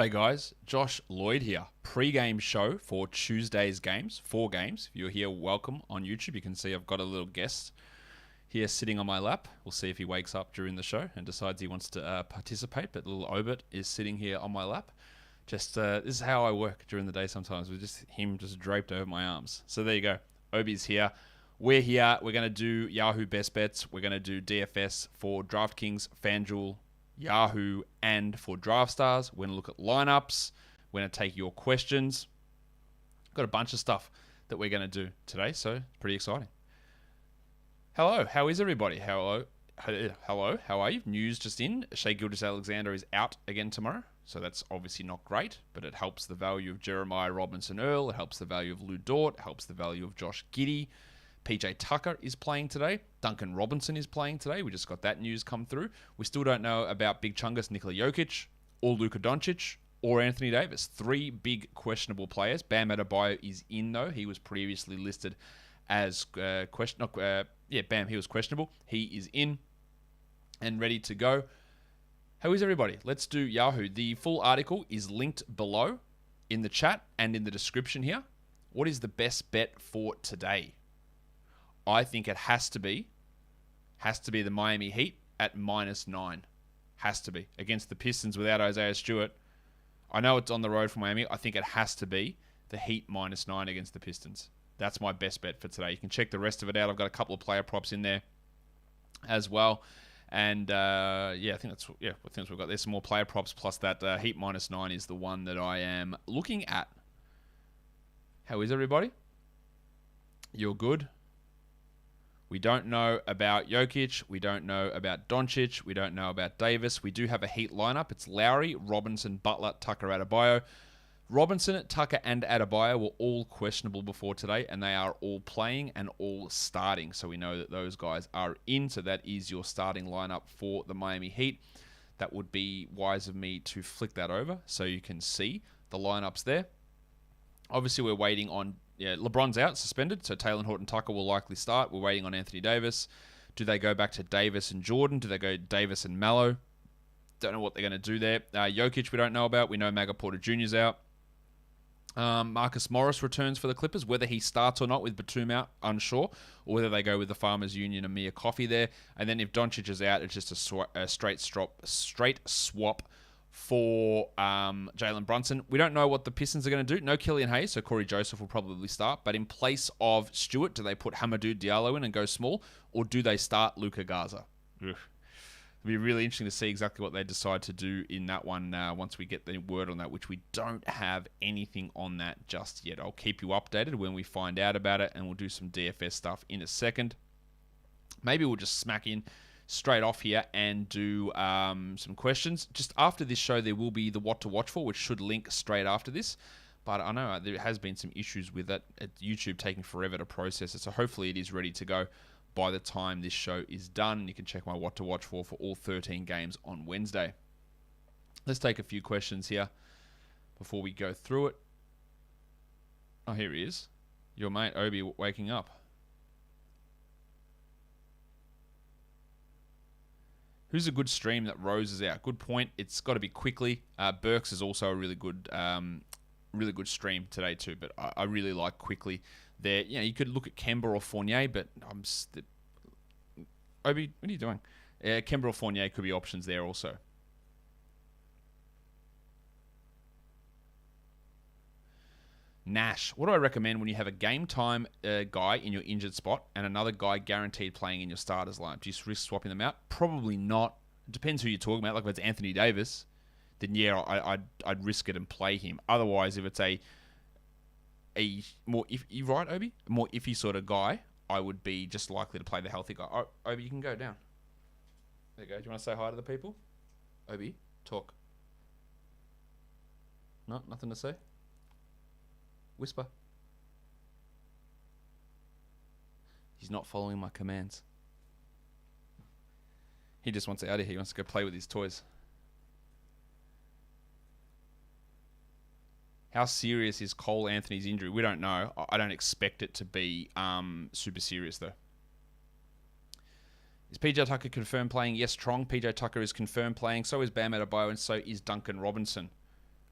G'day guys, Josh Lloyd here. Pre-game show for Tuesday's games, 4 games. If you're here, welcome on YouTube. You can see I've got a little guest here sitting on my lap. We'll see if he wakes up during the show and decides he wants to participate. But little Obit is sitting here on my lap. Just this is how I work during the day sometimes, with just him just draped over my arms. So there you go. Obi's here. We're here. We're going to do Yahoo Best Bets. We're going to do DFS for DraftKings, FanDuel, Yahoo, and for DraftStars. We're going to look at lineups. We're going to take your questions. Got a bunch of stuff that we're going to do today, so it's pretty exciting. Hello, how is everybody? Hello, how are you? News just in. Shea Gilgeous-Alexander is out again tomorrow, so that's obviously not great, but it helps the value of Jeremiah Robinson-Earl. It helps the value of Lou Dort. It helps the value of Josh Giddey. PJ Tucker is playing today. Duncan Robinson is playing today. We just got that news come through. We still don't know about Big Chungus, Nikola Jokic, or Luka Doncic, or Anthony Davis. 3 big questionable players. Bam Adebayo is in, though. He was previously listed as he was questionable. He is in and ready to go. How is everybody? Let's do Yahoo. The full article is linked below in the chat and in the description here. What is the best bet for today? I think it has to be the Miami Heat at -9. Has to be. Against the Pistons without Isaiah Stewart. I know it's on the road for Miami. I think it has to be the Heat -9 against the Pistons. That's my best bet for today. You can check the rest of it out. I've got a couple of player props in there as well. And I think we've got. There's some more player props plus that Heat -9 is the one that I am looking at. How is everybody? You're good? We don't know about Jokic. We don't know about Doncic. We don't know about Davis. We do have a Heat lineup. It's Lowry, Robinson, Butler, Tucker, Adebayo. Robinson, Tucker, and Adebayo were all questionable before today, and they are all playing and all starting. So we know that those guys are in. So that is your starting lineup for the Miami Heat. That would be wise of me to flick that over so you can see the lineups there. Obviously, we're waiting on... LeBron's out, suspended, so Taylor Horton-Tucker will likely start. We're waiting on Anthony Davis. Do they go back to Davis and Jordan? Do they go Davis and Melo? Don't know what they're going to do there. Jokic, we don't know about. We know Maga Porter Jr.'s out. Marcus Morris returns for the Clippers. Whether he starts or not with Batum out, unsure. Or whether they go with the Farmers Union and Mia Coffey there. And then if Doncic is out, it's just a straight swap for Jalen Brunson. We don't know what the Pistons are going to do. No Killian Hayes, so Corey Joseph will probably start. But in place of Stewart, do they put Hamidou Diallo in and go small? Or do they start Luka Garza? It'll be really interesting to see exactly what they decide to do in that one once we get the word on that, which we don't have anything on that just yet. I'll keep you updated when we find out about it, and we'll do some DFS stuff in a second. Maybe we'll just smack in straight off here and do some questions. Just after this show, there will be the what to watch for, which should link straight after this. But I know there has been some issues with that at YouTube taking forever to process it. So hopefully it is ready to go by the time this show is done. You can check my what to watch for all 13 games on Wednesday. Let's take a few questions here before we go through it. Oh, here he is. Your mate Obi waking up. Who's a good stream that Rose is out? Good point. It's got to be quickly. Burks is also a really good stream today too. But I really like quickly there. You could look at Kemba or Fournier, but Obi, what are you doing? Kemba or Fournier could be options there also. Nash. What do I recommend when you have a game time guy in your injured spot and another guy guaranteed playing in your starters lineup? Do you risk swapping them out? Probably not. It depends who you're talking about. Like if it's Anthony Davis, then yeah, I'd risk it and play him. Otherwise, if it's a more you right, Obi? A more iffy sort of guy, I would be just likely to play the healthy guy. Oh, Obi, you can go down. There you go. Do you want to say hi to the people? Obi, talk. No, nothing to say? Whisper. He's not following my commands. He just wants out of here. He wants to go play with his toys. How serious is Cole Anthony's injury? We don't know. I don't expect it to be super serious, though. Is PJ Tucker confirmed playing? Yes, Trong. PJ Tucker is confirmed playing. So is Bam Adebayo, and so is Duncan Robinson.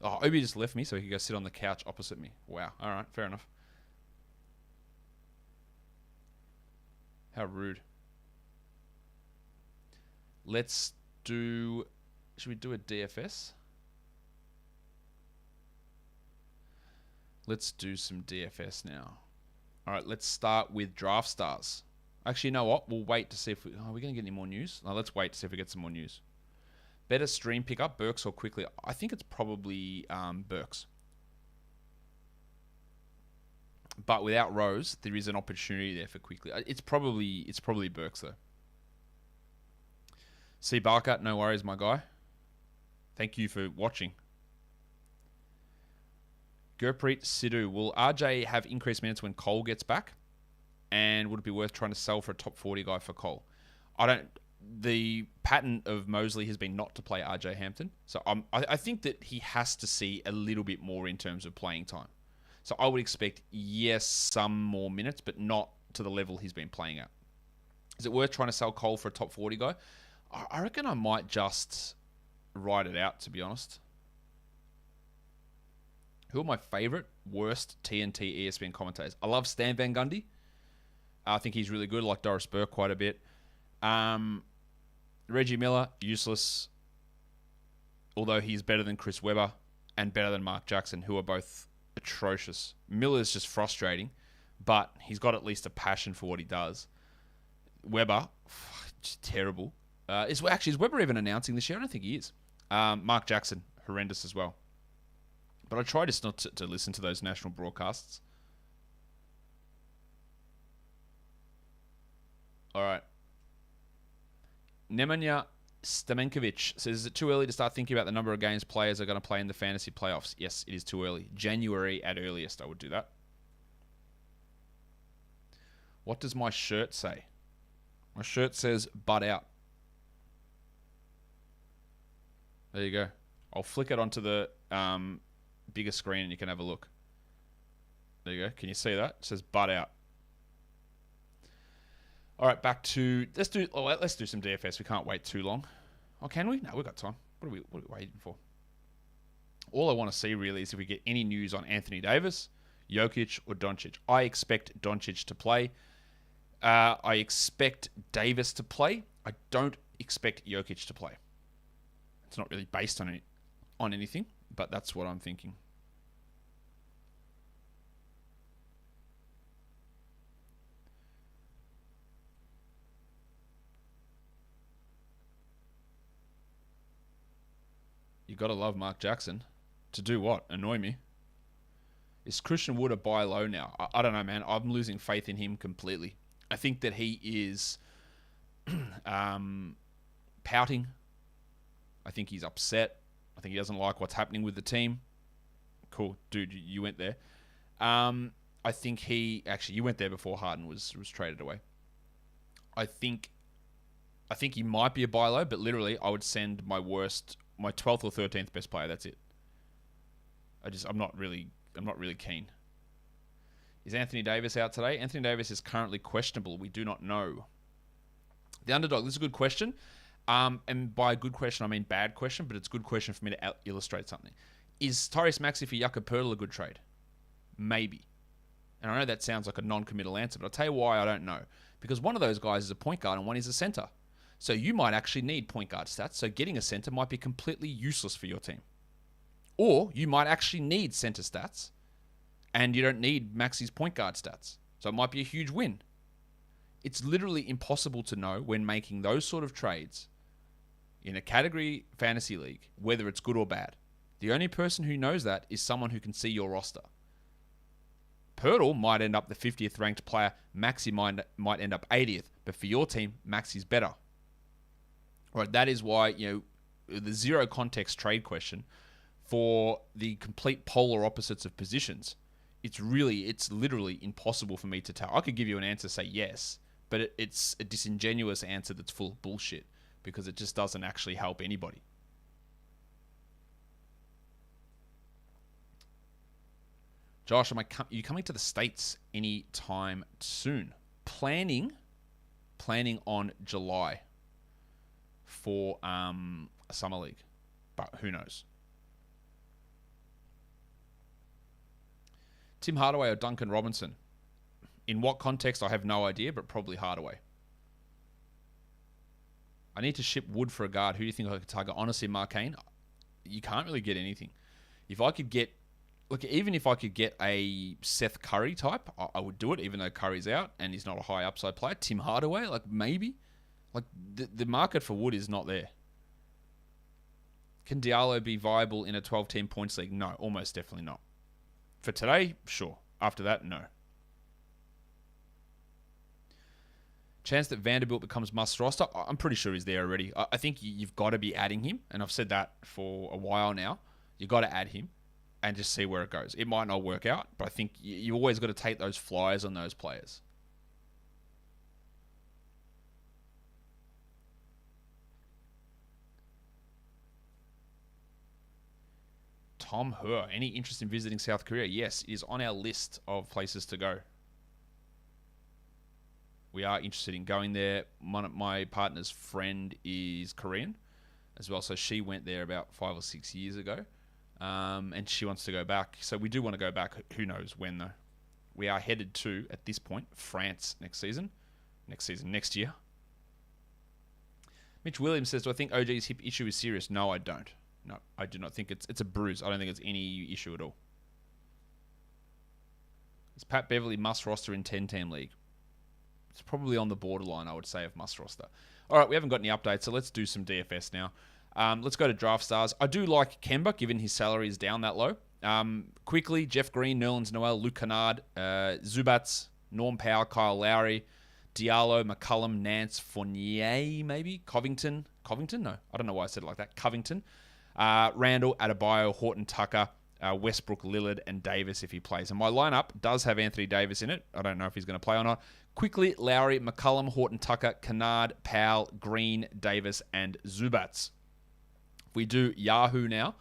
Oh, Obi just left me so he could go sit on the couch opposite me. Wow. All right, fair enough. How rude. Let's do... Should we do a DFS? Let's do some DFS now. All right, let's start with Draft Stars. Actually, you know what? We'll wait to see if we... Are we going to get any more news? No, let's wait to see if we get some more news. Better stream pickup, Burks or Quickly? I think it's probably Burks. But without Rose, there is an opportunity there for Quickly. It's probably Burks, though. See Barker, no worries, my guy. Thank you for watching. Gurpreet Sidhu, will RJ have increased minutes when Cole gets back? And would it be worth trying to sell for a top 40 guy for Cole? The pattern of Mosley has been not to play RJ Hampton. So I think that he has to see a little bit more in terms of playing time. So I would expect, yes, some more minutes, but not to the level he's been playing at. Is it worth trying to sell Cole for a top 40 guy? I reckon I might just ride it out, to be honest. Who are my favourite, worst TNT ESPN commentators? I love Stan Van Gundy. I think he's really good. I like Doris Burke quite a bit. Reggie Miller, useless. Although he's better than Chris Webber and better than Mark Jackson, who are both atrocious. Miller's just frustrating, but he's got at least a passion for what he does. Webber, just terrible. Is Webber even announcing this year? I don't think he is. Mark Jackson, horrendous as well. But I try just not to listen to those national broadcasts. All right. Nemanja Stamenkovic says, is it too early to start thinking about the number of games players are going to play in the fantasy playoffs? Yes, it is too early. January at earliest, I would do that. What does my shirt say? My shirt says, butt out. There you go. I'll flick it onto the bigger screen and you can have a look. There you go. Can you see that? It says, butt out. All right, back to... Let's do some DFS. We can't wait too long. Oh, can we? No, we've got time. What are we waiting for? All I want to see, really, is if we get any news on Anthony Davis, Jokic, or Doncic. I expect Doncic to play. I expect Davis to play. I don't expect Jokic to play. It's not really based on anything, but that's what I'm thinking. You got to love Mark Jackson. To do what? Annoy me? Is Christian Wood a buy low now? I don't know, man. I'm losing faith in him completely. I think that he is pouting. I think he's upset. I think he doesn't like what's happening with the team. Cool. Dude, you went there. I think you went there before Harden was traded away. I think he might be a buy low, but literally I would send my 12th or 13th best player. That's it. I'm not really keen. Is Anthony Davis out today? Anthony Davis is currently questionable. We do not know. The underdog. This is a good question. And by good question, I mean bad question, but it's a good question for me to illustrate something. Is Tyrese Maxey for Yucca Poeltl a good trade? Maybe. And I know that sounds like a non-committal answer, but I'll tell you why I don't know. Because one of those guys is a point guard and one is a center. So you might actually need point guard stats. So getting a center might be completely useless for your team. Or you might actually need center stats and you don't need Maxey's point guard stats. So it might be a huge win. It's literally impossible to know when making those sort of trades in a category fantasy league, whether it's good or bad. The only person who knows that is someone who can see your roster. Poeltl might end up the 50th ranked player. Maxey might end up 80th. But for your team, Maxey's better. Right, that is why, the zero context trade question for the complete polar opposites of positions, it's literally impossible for me to tell. I could give you an answer, say yes, but it's a disingenuous answer that's full of bullshit because it just doesn't actually help anybody. Josh, are you coming to the States anytime soon? Planning on July for a summer league, but who knows? Tim Hardaway or Duncan Robinson? In what context, I have no idea, but probably Hardaway. I need to ship Wood for a guard. Who do you think I could target? Honestly, Marcane, you can't really get anything. If I could get... Look, even if I could get a Seth Curry type, I would do it, even though Curry's out and he's not a high upside player. Tim Hardaway, like maybe. Like the market for Wood is not there. Can Diallo be viable in a 12-team points league? No, almost definitely not. For today, sure. After that, no. Chance that Vanderbilt becomes must roster? I'm pretty sure he's there already. I think you've got to be adding him, and I've said that for a while now. You've got to add him and just see where it goes. It might not work out, but I think you always got to take those flyers on those players. Tom Hur, any interest in visiting South Korea? Yes, it is on our list of places to go. We are interested in going there. My partner's friend is Korean as well, so she went there about 5 or 6 years ago, and she wants to go back. So we do want to go back. Who knows when, though. We are headed to, at this point, France next year. Mitch Williams says, do I think OG's hip issue is serious? No, I don't. No, I do not think it's a bruise. I don't think it's any issue at all. Is Pat Beverly must roster in 10-team league? It's probably on the borderline, I would say, of must roster. All right, we haven't got any updates, so let's do some DFS now. Let's go to Draft Stars. I do like Kemba, given his salary is down that low. Quickly, Jeff Green, Nerlens Noel, Luke Kennard, Zubats, Norm Powell, Kyle Lowry, Diallo, McCullum, Nance, Fournier, maybe? Covington? No, I don't know why I said it like that. Covington. Randall, Adebayo, Horton Tucker, Westbrook, Lillard, and Davis if he plays. And my lineup does have Anthony Davis in it. I don't know if he's going to play or not. Quickly, Lowry, McCullum, Horton Tucker, Kennard, Powell, Green, Davis, and Zubats. If we do Yahoo now,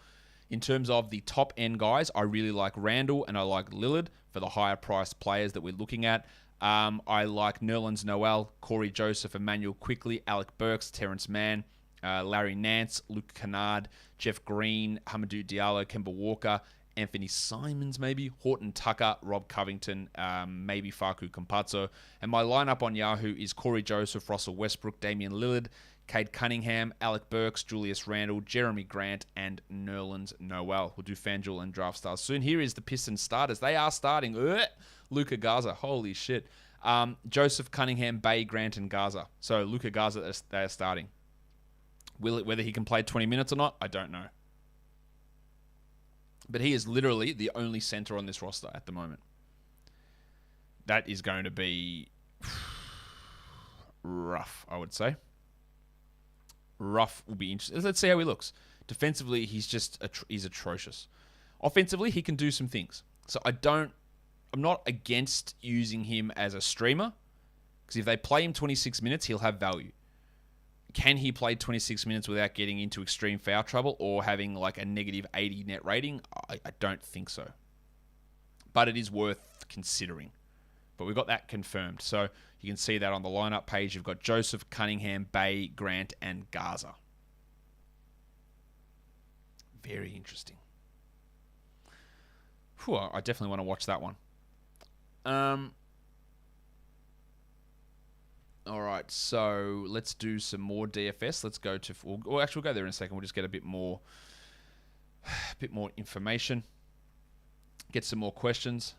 in terms of the top end guys, I really like Randall and I like Lillard for the higher priced players that we're looking at. I like Nerlens Noel, Corey Joseph, Emmanuel Quickly, Alec Burks, Terrence Mann, Larry Nance, Luke Kennard, Jeff Green, Hamidou Diallo, Kemba Walker, Anthony Simons maybe, Horton Tucker, Rob Covington, maybe Facu Campazzo. And my lineup on Yahoo is Corey Joseph, Russell Westbrook, Damian Lillard, Cade Cunningham, Alec Burks, Julius Randle, Jeremy Grant, and Nerlens Noel. We'll do FanDuel and Draft Stars soon. Here is the Piston Starters. They are starting. Luka Garza. Holy shit. Joseph, Cunningham, Bay, Grant, and Garza. So Luka Garza, they are starting. Whether he can play 20 minutes or not, I don't know. But he is literally the only center on this roster at the moment. That is going to be rough, I would say. Rough will be interesting. Let's see how he looks. Defensively, he's atrocious. Offensively, he can do some things. So I'm not against using him as a streamer, because if they play him 26 minutes, he'll have value. Can he play 26 minutes without getting into extreme foul trouble or having like a negative 80 net rating? I don't think so. But it is worth considering. But we've got that confirmed. So you can see that on the lineup page. You've got Joseph, Cunningham, Bay, Grant, and Garza. Very interesting. Whew, I definitely want to watch that one. All right, so let's do some more DFS. Let's go to... We'll go there in a second. We'll just get a bit more information. Get some more questions.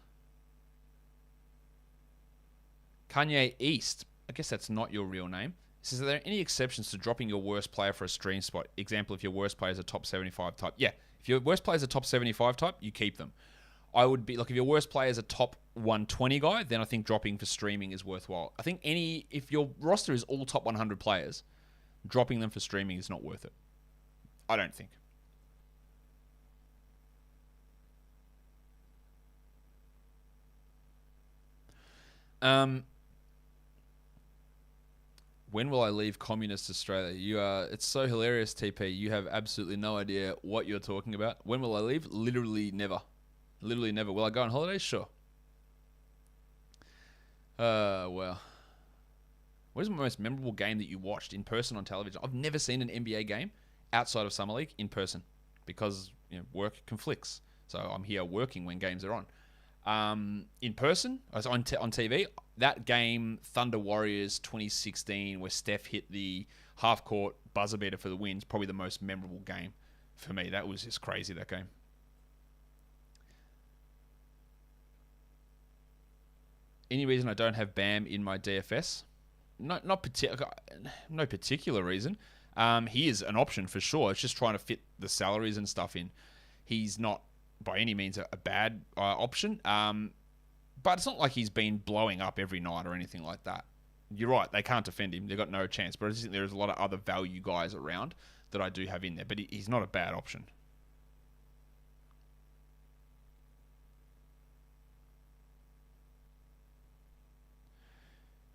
Kanye East. I guess that's not your real name. Says, are there any exceptions to dropping your worst player for a stream spot? Example, if your worst player is a top 75 type. Yeah, if your worst player is a top 75 type, you keep them. I would be... Like, if your worst player is a top 120 guy, then I think dropping for streaming is worthwhile. I think if your roster is all top 100 players, dropping them for streaming is not worth it. I don't think. When will I leave communist Australia? It's so hilarious, TP. You have absolutely no idea what you're talking about. When will I leave? Literally never. Literally never. Will I go on holidays? Sure. Well. What is the most memorable game that you watched in person on television? I've never seen an NBA game outside of Summer League in person because work conflicts. So I'm here working when games are on. in person, I was on TV. That game, Thunder Warriors 2016, where Steph hit the half-court buzzer beater for the win, is probably the most memorable game for me. That was just crazy, that game. Any reason I don't have Bam in my DFS? No particular reason. He is an option for sure. It's just trying to fit the salaries and stuff in. He's not by any means a bad option. But it's not like he's been blowing up every night or anything like that. You're right, they can't defend him. They've got no chance. But I just think there's a lot of other value guys around that I do have in there. But he's not a bad option.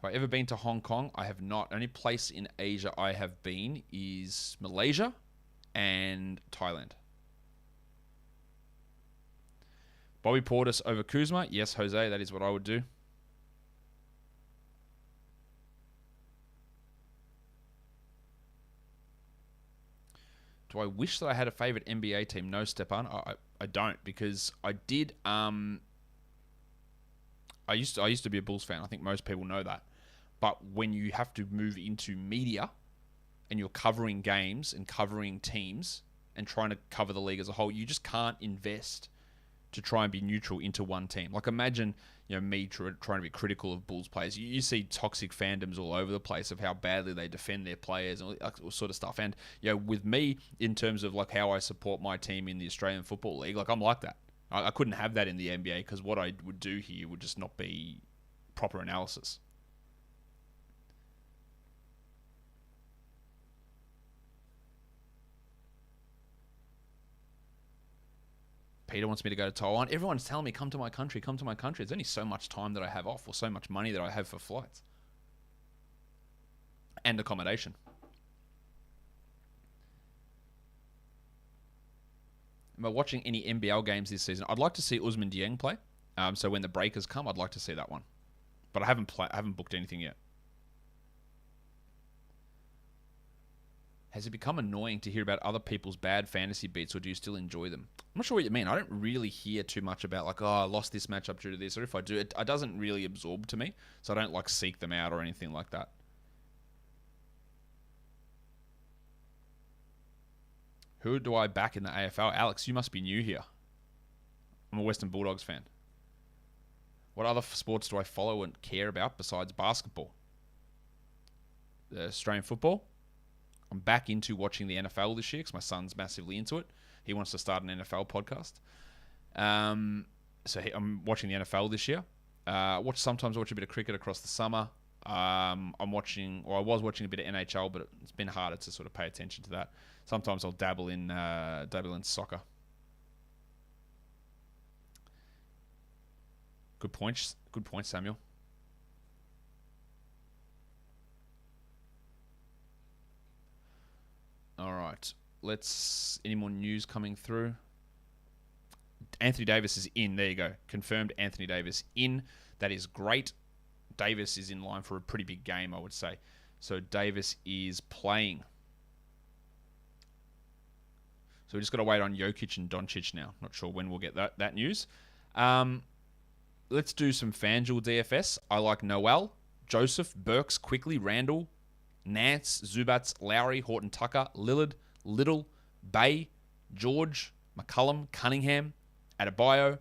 Have I ever been to Hong Kong? I have not. The only place in Asia I have been is Malaysia and Thailand. Bobby Portis over Kuzma. Yes, Jose, that is what I would do. Do I wish that I had a favorite NBA team? No, Stepan. I don't, because I did. I used to be a Bulls fan. I think most people know that. But when you have to move into media and you're covering games and covering teams and trying to cover the league as a whole, you just can't invest to try and be neutral into one team. Like, imagine, me trying to be critical of Bulls players. You see toxic fandoms all over the place of how badly they defend their players and all sort of stuff. And with me, in terms of like how I support my team in the Australian Football League, like I'm like that. I couldn't have that in the NBA, because what I would do here would just not be proper analysis. Peter wants me to go to Taiwan. Everyone's telling me, come to my country, come to my country. There's only so much time that I have off, or so much money that I have for flights and accommodation. Am I watching any NBL games this season? I'd like to see Usman Dieng play. So when the breakers come, I'd like to see that one. But I haven't booked anything yet. Has it become annoying to hear about other people's bad fantasy beats, or do you still enjoy them? I'm not sure what you mean. I don't really hear too much about like, I lost this matchup due to this, or if I do, it doesn't really absorb to me, so I don't like seek them out or anything like that. Who do I back in the AFL? Alex, you must be new here. I'm a Western Bulldogs fan. What other sports do I follow and care about besides basketball? The Australian football. I'm back into watching the NFL this year because my son's massively into it. He wants to start an NFL podcast. So I'm watching the NFL this year. Sometimes I watch a bit of cricket across the summer. I was watching a bit of NHL, but it's been harder to sort of pay attention to that. Sometimes I'll dabble in soccer. Good point, Samuel. All right. Any more news coming through? Anthony Davis is in. There you go. Confirmed Anthony Davis in. That is great. Davis is in line for a pretty big game, I would say. So Davis is playing. So we just got to wait on Jokic and Doncic now. Not sure when we'll get that news. Let's do some FanDuel DFS. I like Noel, Joseph, Burks, Quickly, Randall, Nance, Zubats, Lowry, Horton Tucker, Lillard, Little, Bay, George, McCullum, Cunningham, Adebayo,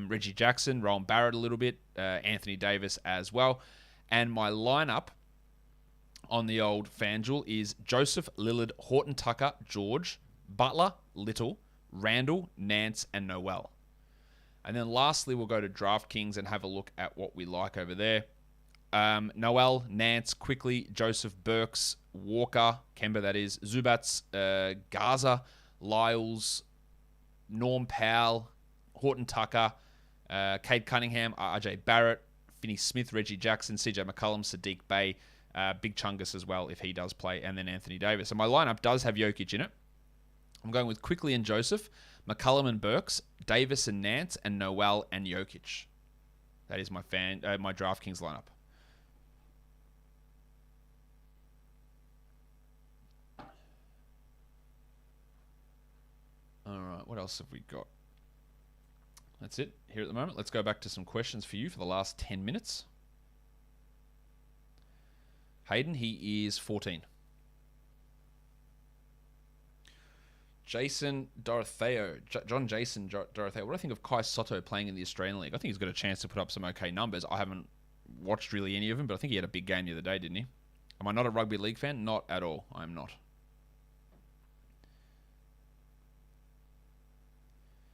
Reggie Jackson, Rowan Barrett a little bit, Anthony Davis as well. And my lineup on the old FanDuel is Joseph, Lillard, Horton Tucker, George, Butler, Little, Randall, Nance, and Noel. And then lastly, we'll go to DraftKings and have a look at what we like over there. Noel, Nance, Quickly, Joseph, Burks, Walker, Kemba that is, Zubats, Gaza, Lyles, Norm Powell, Horton Tucker, Cade Cunningham, RJ Barrett, Finney Smith, Reggie Jackson, CJ McCullum, Sadiq Bey, Big Chungus as well if he does play, and then Anthony Davis. So my lineup does have Jokic in it. I'm going with Quickly and Joseph, McCullum and Burks, Davis and Nance, and Noel and Jokic. That is my DraftKings lineup. All right, what else have we got? That's it here at the moment. Let's go back to some questions for you for the last 10 minutes. Hayden, he is 14. Jason Dorotheo. John Jason Dorotheo. What do I think of Kai Sotto playing in the Australian League? I think he's got a chance to put up some okay numbers. I haven't watched really any of him, but I think he had a big game the other day, didn't he? Am I not a rugby league fan? Not at all. I'm not.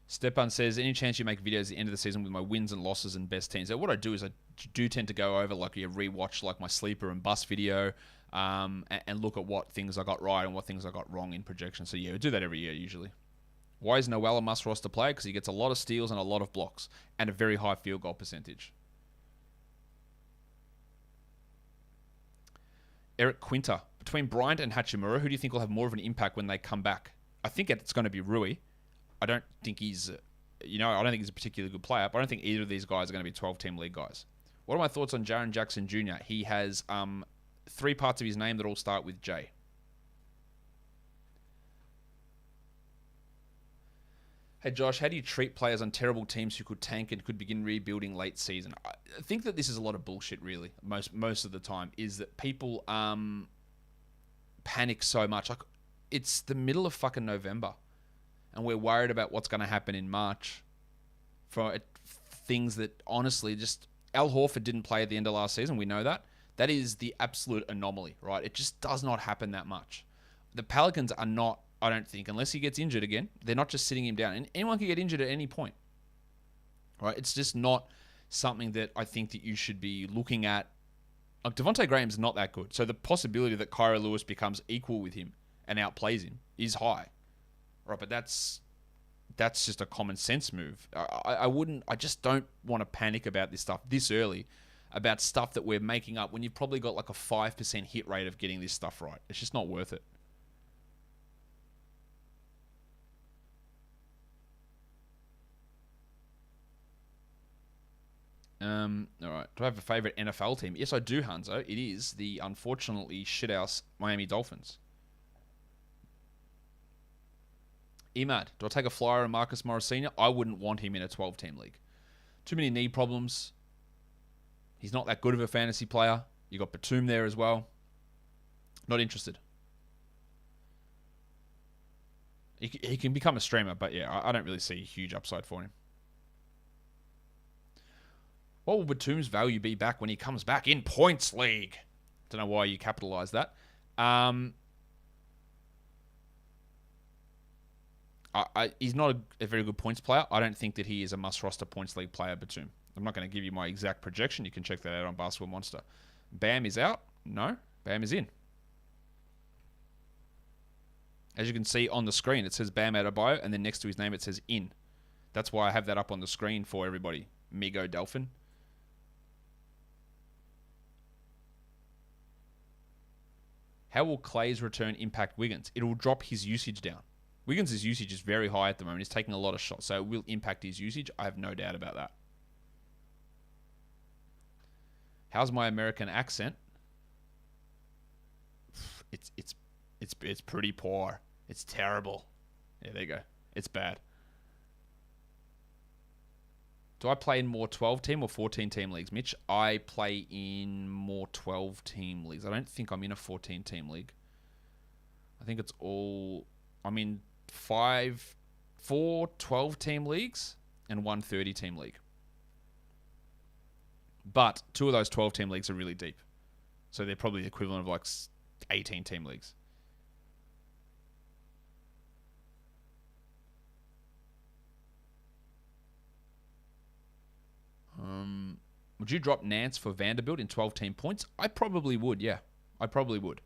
Stepan says, any chance you make videos at the end of the season with my wins and losses and best teams? So what I do is I do tend to go over, like you rewatch like my sleeper and bust video, and look at what things I got right and what things I got wrong in projection. So yeah, we do that every year usually. Why is Noel a must roster player? Because he gets a lot of steals and a lot of blocks and a very high field goal percentage. Eric Quinter. Between Bryant and Hachimura, who do you think will have more of an impact when they come back? I think it's going to be Rui. I don't think he's, I don't think he's a particularly good player, but I don't think either of these guys are going to be 12-team league guys. What are my thoughts on Jaren Jackson Jr.? He has 3 parts of his name that all start with J. Hey Josh, how do you treat players on terrible teams who could tank and could begin rebuilding late season? I think that this is a lot of bullshit, really. Most of the time is that people panic so much. Like, it's the middle of fucking November, and we're worried about what's going to happen in March for things that honestly just... Al Horford didn't play at the end of last season. We know that. That is the absolute anomaly, right? It just does not happen that much. The Pelicans are not, I don't think, unless he gets injured again, they're not just sitting him down. And anyone can get injured at any point, right? It's just not something that I think that you should be looking at. Like, Devontae Graham's not that good. So the possibility that Kyra Lewis becomes equal with him and outplays him is high, right? But that's just a common sense move. I just don't want to panic about this stuff this early, about stuff that we're making up when you've probably got like a 5% hit rate of getting this stuff right. It's just not worth it. All right. Do I have a favorite NFL team? Yes, I do, Hanzo. It is the unfortunately shithouse Miami Dolphins. Emad, do I take a flyer on Marcus Morris Sr.? I wouldn't want him in a 12-team league. Too many knee problems. He's not that good of a fantasy player. You got Batum there as well. Not interested. He can become a streamer, but yeah, I don't really see a huge upside for him. What will Batum's value be back when he comes back in points league? Don't know why you capitalize that. He's not a very good points player. I don't think that he is a must-roster points league player, Batum. I'm not going to give you my exact projection. You can check that out on Basketball Monster. Bam is out. No, Bam is in. As you can see on the screen, it says Bam Adebayo, and then next to his name it says in. That's why I have that up on the screen for everybody. Migo Delphin. How will Clay's return impact Wiggins? It will drop his usage down. Wiggins' usage is very high at the moment. He's taking a lot of shots, so it will impact his usage. I have no doubt about that. How's my American accent? It's pretty poor. It's terrible. Yeah, there you go. It's bad. Do I play in more 12-team or 14-team leagues, Mitch? I play in more 12-team leagues. I don't think I'm in a 14-team league. I think it's all... I'm in 4 12-team leagues and 1 30-team league. But 2 of those 12-team leagues are really deep. So they're probably the equivalent of like 18-team leagues. Would you drop Nance for Vanderbilt in 12-team points? I probably would, yeah. I probably would.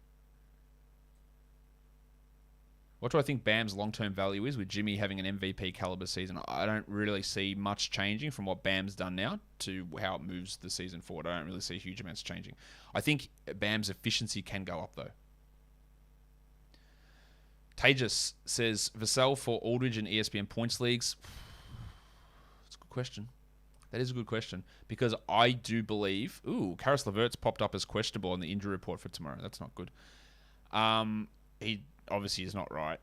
What do I think Bam's long-term value is with Jimmy having an MVP caliber season? I don't really see much changing from what Bam's done now to how it moves the season forward. I don't really see huge amounts changing. I think Bam's efficiency can go up, though. Tejas says, Vassell for Aldridge and ESPN points leagues. That's a good question. That is a good question. Because I do believe... Ooh, Karis LeVert's popped up as questionable on the injury report for tomorrow. That's not good. He obviously is not right.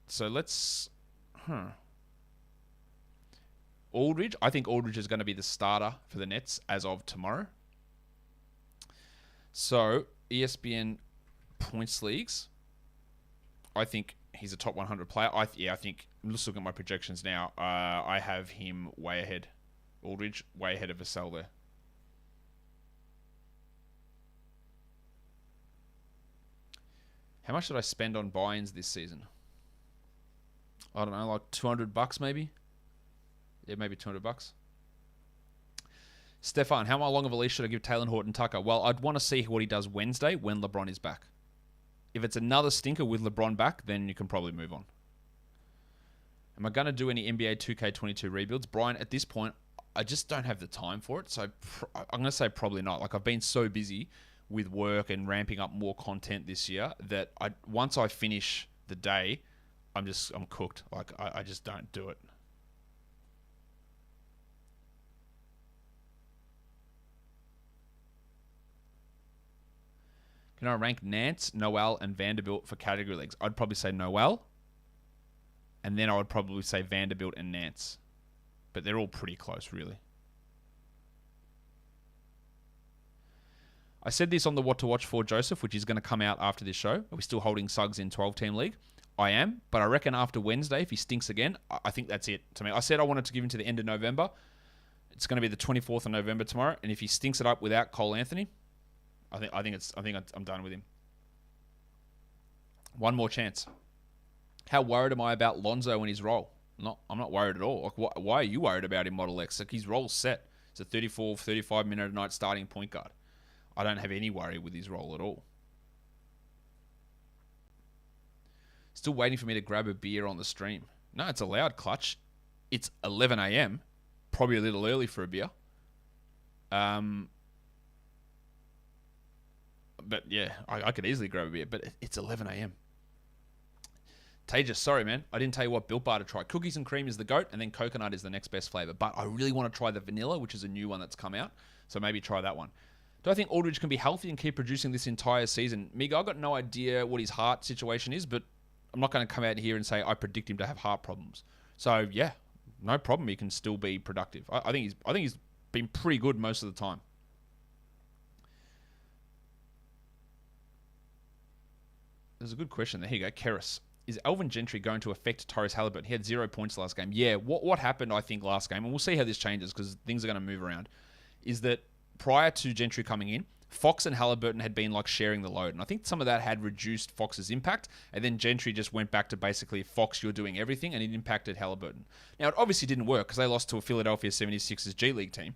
So let's... Aldridge. I think Aldridge is going to be the starter for the Nets as of tomorrow. So, ESPN points leagues. I think he's a top 100 player. I think, I'm just looking at my projections now. I have him way ahead. Aldridge, way ahead of Vassell there. How much did I spend on buy-ins this season? I don't know, like $200 maybe? Yeah, maybe $200. Stefan, how long of a leash should I give Taylor Horton Tucker? Well, I'd want to see what he does Wednesday when LeBron is back. If it's another stinker with LeBron back, then you can probably move on. Am I going to do any NBA 2K22 rebuilds? Brian, at this point, I just don't have the time for it. So I'm going to say probably not. Like, I've been so busy with work and ramping up more content this year that once I finish the day, I'm cooked. Like, I just don't do it. Can I rank Nance, Noel, and Vanderbilt for category leagues? I'd probably say Noel. And then I would probably say Vanderbilt and Nance. But they're all pretty close, really. I said this on the What to Watch for Joseph, which is going to come out after this show. Are we still holding Suggs in 12-team league? I am, but I reckon after Wednesday, if he stinks again, I think that's it to me. I said I wanted to give him to the end of November. It's going to be the 24th of November tomorrow, and if he stinks it up without Cole Anthony, I think I'm done with him. One more chance. How worried am I about Lonzo and his role? I'm not worried at all. Like, why are you worried about him, Model X? Like, his role's set. It's a 34, 35 minute a night starting point guard. I don't have any worry with his role at all. Still waiting for me to grab a beer on the stream. No, it's allowed, Clutch. It's 11 a.m. Probably a little early for a beer. But yeah, I could easily grab a beer, but it's 11 a.m. Tejas, sorry, man. I didn't tell you what Built Bar to try. Cookies and cream is the GOAT, and then coconut is the next best flavor. But I really want to try the vanilla, which is a new one that's come out. So maybe try that one. Do I think Aldridge can be healthy and keep producing this entire season? Miga, I've got no idea what his heart situation is, but I'm not going to come out here and say I predict him to have heart problems. So yeah, no problem. He can still be productive. I think he's been pretty good most of the time. There's a good question there. Here you go. Keris. Is Alvin Gentry going to affect Tyrese Halliburton? He had 0 points last game. Yeah, what happened, I think, last game, and we'll see how this changes because things are going to move around, is that prior to Gentry coming in, Fox and Halliburton had been like sharing the load. And I think some of that had reduced Fox's impact. And then Gentry just went back to basically, Fox, you're doing everything. And it impacted Halliburton. Now, it obviously didn't work because they lost to a Philadelphia 76ers G League team.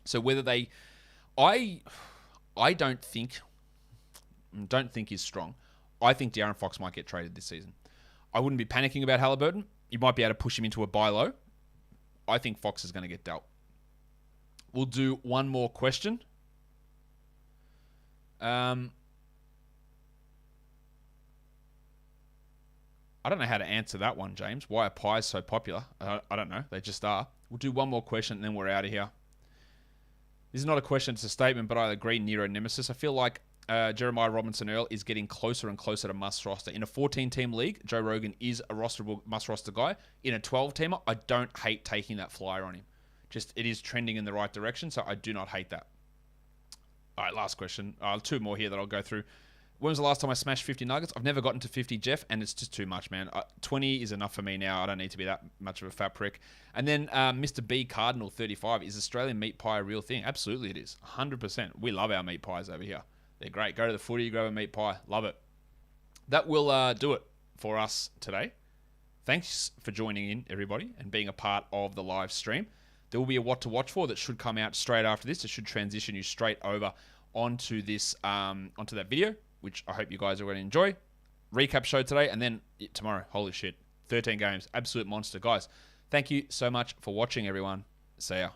So whether they... I don't think is strong. I think De'Aaron Fox might get traded this season. I wouldn't be panicking about Halliburton. You might be able to push him into a buy low. I think Fox is going to get dealt. We'll do one more question. I don't know how to answer that one, James. Why are pies so popular? I don't know. They just are. We'll do one more question and then we're out of here. This is not a question, it's a statement, but I agree, Nero Nemesis. I feel like Jeremiah Robinson-Earl is getting closer and closer to must-roster. In a 14-team league, Joe Rogan is a rosterable must-roster guy. In a 12-teamer, I don't hate taking that flyer on him. Just, it is trending in the right direction, so I do not hate that. All right, last question. 2 more here that I'll go through. When was the last time I smashed 50 nuggets? I've never gotten to 50, Jeff, and it's just too much, man. 20 is enough for me now. I don't need to be that much of a fat prick. And then Mr. B Cardinal 35. Is Australian meat pie a real thing? Absolutely it is. 100%. We love our meat pies over here. They're great. Go to the footy, grab a meat pie. Love it. That will do it for us today. Thanks for joining in, everybody, and being a part of the live stream. There will be a what to watch for that should come out straight after this. It should transition you straight over onto this, onto that video, which I hope you guys are going to enjoy. Recap show today, and then tomorrow. Holy shit. 13 games. Absolute monster. Guys, thank you so much for watching, everyone. See ya.